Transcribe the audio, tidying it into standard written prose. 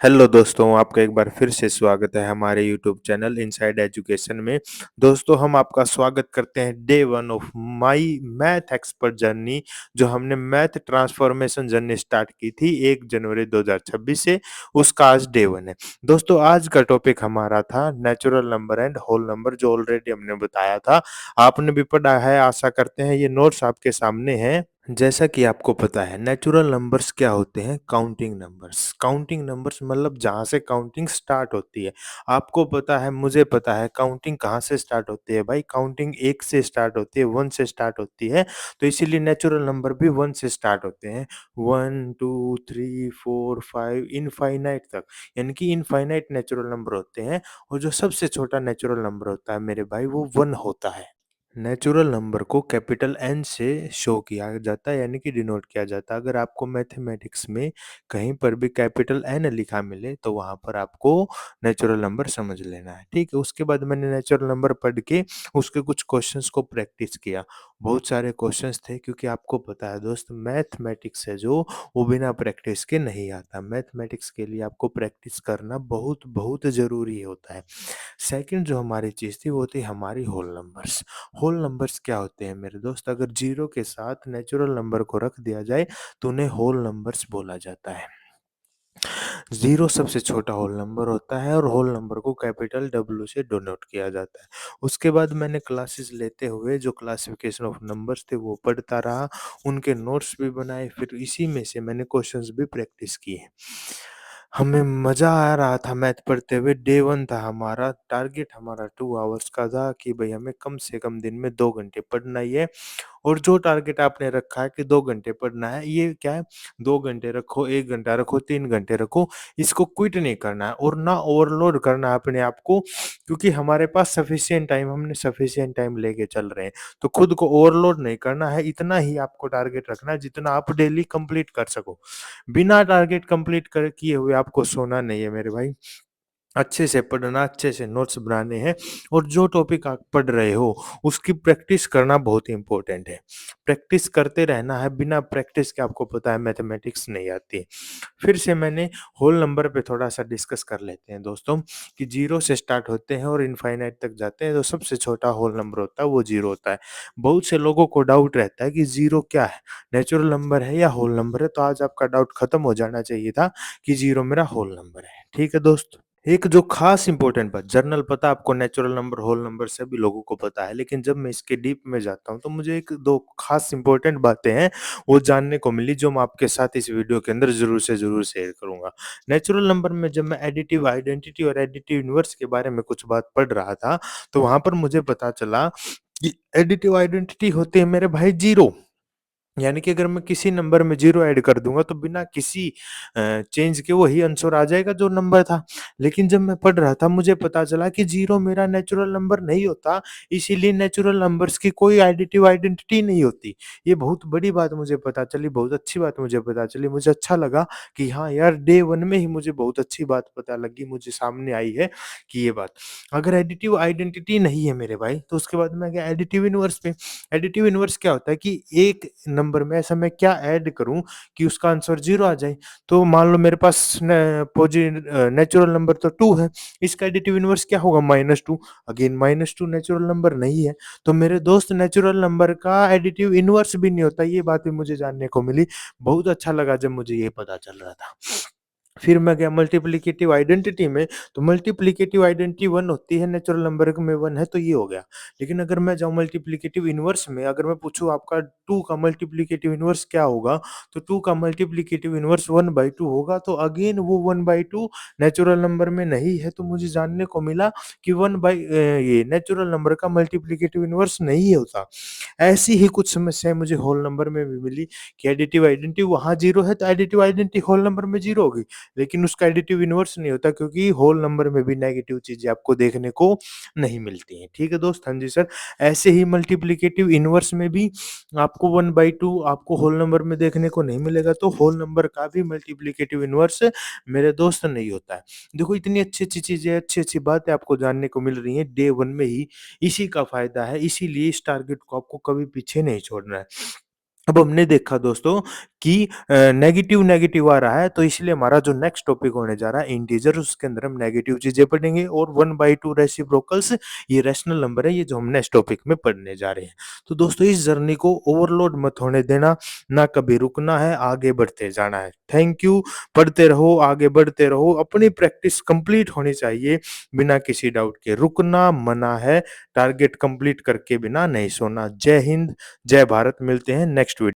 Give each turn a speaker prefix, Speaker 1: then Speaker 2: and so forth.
Speaker 1: Hello दोस्तों, आपका एक बार फिर से स्वागत है हमारे यूट्यूब चैनल इनसाइड एजुकेशन में। दोस्तों, हम आपका स्वागत करते हैं day 1 of my math expert journey, जो हमने मैथ ट्रांसफॉर्मेशन जर्नी स्टार्ट की थी 1 जनवरी 2026 से। उसका आज डे 1 है। दोस्तों, आज का टॉपिक हमारा था natural number and whole number, जो ऑलरेडी हमने बताया था। आपने भी पढ़ा है, आशा करते हैं। ये नोट्स आपके सामने हैं। जैसा कि आपको पता है, नेचुरल नंबर्स क्या होते हैं? Counting numbers. काउंटिंग नंबर्स मतलब जहाँ से काउंटिंग स्टार्ट होती है। आपको पता है, मुझे पता है, काउंटिंग कहाँ से स्टार्ट होती है भाई? काउंटिंग 1 से स्टार्ट होती है, 1 से स्टार्ट होती है। तो इसीलिए नेचुरल नंबर भी 1 से स्टार्ट होते हैं। 1 2 3 4 5 इनफाइनाइट तक, यानी कि इनफाइनाइट नेचुरल नंबर होते हैं। और जो सबसे छोटा नेचुरल नंबर होता है मेरे भाई, वो 1 होता है। नेचुरल नंबर को कैपिटल एन से शो किया जाता है, यानी कि डिनोट किया जाता है। अगर आपको मैथमेटिक्स में कहीं पर भी कैपिटल एन लिखा मिले तो वहाँ पर आपको नेचुरल नंबर समझ लेना है, ठीक है। उसके बाद मैंने नेचुरल नंबर पढ़ के उसके कुछ क्वेश्चंस को प्रैक्टिस किया। बहुत सारे क्वेश्चंस थे, क्योंकि आपको पता है दोस्त, मैथमेटिक्स है जो, वो बिना प्रैक्टिस के नहीं आता। मैथमेटिक्स के लिए आपको प्रैक्टिस करना बहुत बहुत ज़रूरी होता है। सेकंड जो हमारी चीज़ थी वो थी हमारी होल नंबर्स। होल नंबर्स क्या होते हैं मेरे दोस्त? अगर जीरो के साथ नेचुरल नंबर को रख दिया जाए तो उन्हें होल नंबर्स बोला जाता है। जीरो सबसे छोटा होल नंबर होता है और होल नंबर को कैपिटल डब्ल्यू से डिनोट किया जाता है। उसके बाद मैंने क्लासेस लेते हुए जो क्लासिफिकेशन ऑफ नंबर्स थे वो पढ़ता रहा, उनके नोट्स भी बनाए, फिर इसी में से मैंने क्वेश्चंस भी प्रैक्टिस किए। हमें मज़ा आ रहा था मैथ पढ़ते हुए। डे 1 था हमारा, टारगेट हमारा 2 आवर्स का था कि भई हमें कम से कम दिन में 2 घंटे पढ़ना ही है। और जो टारगेट आपने रखा है कि 2 घंटे पढ़ना है, ये क्या है? 2 घंटे रखो, 1 घंटा रखो, 3 घंटे रखो, इसको क्विट नहीं करना है और ना ओवरलोड करना है अपने आप को, क्योंकि हमारे पास सफिशिएंट टाइम, हमने सफिशिएंट टाइम लेके चल रहे हैं। तो खुद को ओवरलोड नहीं करना है, इतना ही आपको टारगेट रखना है जितना आप डेली कंप्लीट कर सको। बिना टारगेट कंप्लीट कर किए हुए आपको सोना नहीं है मेरे भाई। अच्छे से पढ़ना, अच्छे से नोट्स बनाने हैं, और जो टॉपिक आप पढ़ रहे हो उसकी प्रैक्टिस करना बहुत ही इम्पोर्टेंट है। प्रैक्टिस करते रहना है, बिना प्रैक्टिस के आपको पता है मैथमेटिक्स नहीं आती। फिर से मैंने होल नंबर पे थोड़ा-सा डिस्कस कर लेते हैं दोस्तों, कि ज़ीरो से स्टार्ट होते हैं और इनफाइनाइट तक जाते हैं, तो सबसे छोटा होल नंबर होता है वो ज़ीरो होता है। बहुत से लोगों को डाउट रहता है कि ज़ीरो क्या है? नेचुरल नंबर है या होल नंबर है? तो आज आपका डाउट खत्म हो जाना चाहिए था कि ज़ीरो मेरा होल नंबर है। ठीक है दोस्त? एक जो खास इम्पोर्टेंट बात, जनरल पता है आपको, नेचुरल नंबर, होल नंबर सभी लोगों को पता है, लेकिन जब मैं इसके डीप में जाता हूँ तो मुझे 1-2 खास इम्पोर्टेंट बातें हैं, वो जानने को मिली, जो मैं आपके साथ इस वीडियो के अंदर ज़रूर से ज़रूर शेयर करूँगा। नेचुरल नंबर में जब मैं एडिटिव आइडेंटिटी और एडिटिव इनवर्स के बारे में कुछ बात पढ़ रहा था, तो वहाँ पर मुझे पता चला कि एडिटिव आइडेंटिटी होती है मेरे भाई ज़ीरो। यानी कि अगर मैं किसी नंबर में 0 ऐड कर दूँगा तो बिना किसी चेंज के वही आंसर आ जाएगा जो नंबर था। लेकिन जब मैं पढ़ रहा था मुझे पता चला कि 0 मेरा नेचुरल नंबर नहीं होता, इसीलिए नेचुरल नंबर्स की कोई एडिटिव आइडेंटिटी नहीं होती। ये बहुत बड़ी बात मुझे पता चली, बहुत अच्छी बात मुझे पता चली। मुझे अच्छा लगा कि हाँ यार, डे 1 में ही मुझे बहुत अच्छी बात पता लगी, मुझे सामने आई है कि ये बात। अगर एडिटिव आइडेंटिटी नहीं है मेरे भाई, तो उसके बाद मैं गया एडिटिव इनवर्स पे। एडिटिव इनवर्स क्या होता है कि एक नंबर में ऐसा मैं क्या ऐड करूँ कि उसका आंसर 0 आ जाए। तो मान लो मेरे पास नेचुरल नंबर तो 2 है, इसका एडिटिव इनवर्स क्या होगा? -2। अगेन -2 नेचुरल नंबर नहीं है, तो मेरे दोस्त नेचुरल नंबर का एडिटिव इनवर्स भी नहीं होता। ये बात भी मुझे जानने को मिली। बहुत अच्छा लगा जब मुझे ये पता चल रहा था। फिर मैं गया मल्टीप्लिकेटिव आइडेंटिटी में, तो मल्टीप्लिकेटिव आइडेंटिटी 1 होती है, नेचुरल नंबर में 1 है, तो ये हो गया। लेकिन अगर मैं जाऊँ मल्टीप्लिकेटिव इनवर्स में, अगर मैं पूछूँ आपका 2 का मल्टीप्लिकेटिव इनवर्स क्या होगा? तो 2 का मल्टीप्लिकेटिव इनवर्स 1/2 होगा, तो अगेन वो 1/2 नेचुरल नंबर में नहीं है, तो मुझे जानने को मिला कि ये नेचुरल नंबर का मल्टीप्लिकेटिव इनवर्स नहीं होता। ऐसी ही कुछ समस्याएँ मुझे होल नंबर में भी मिली, कि एडिटिव आइडेंटिटी वहाँ 0 है, तो एडिटिव आइडेंटिटी होल नंबर में 0 होगी। लेकिन उसका एडिटिव इनवर्स नहीं होता, क्योंकि होल नंबर में भी नेगेटिव चीज़ें आपको देखने को नहीं मिलती हैं। ठीक है दोस्त? हाँ जी सर। ऐसे ही मल्टीप्लिकेटिव इनवर्स में भी आपको 1/2 आपको होल नंबर में देखने को नहीं मिलेगा, तो होल नंबर का भी मल्टीप्लिकेटिव इनवर्स मेरे दोस्त नहीं होता है। देखो, इतनी अच्छी-अच्छी चीज़ें, अच्छी-अच्छी बातें आपको जानने को मिल रही हैं डे 1 में ही, इसी का फ़ायदा है, इसीलिए इस टारगेट को आपको कभी पीछे नहीं छोड़ना है। अब हमने देखा दोस्तों कि नेगेटिव नेगेटिव आ रहा है, तो इसलिए हमारा जो नेक्स्ट टॉपिक होने जा रहा है इंटीजर, उसके अंदर हम नेगेटिव चीजें पढ़ेंगे और 1/2 रेसिप्रोकल्स, ये रैशनल नंबर है, ये जो हम नेक्स्ट टॉपिक में पढ़ने जा रहे हैं। तो दोस्तों इस जर्नी को ओवरलोड मत होने देना, ना कभी रुकना है, आगे बढ़ते जाना है। Thank you. पढ़ते रहो, आगे बढ़ते रहो, अपनी प्रैक्टिस कंप्लीट होनी चाहिए बिना किसी डाउट के। रुकना मना है, टारगेट कंप्लीट करके बिना नहीं सोना। जय हिंद, जय भारत। मिलते हैं नेक्स्ट वीडियो।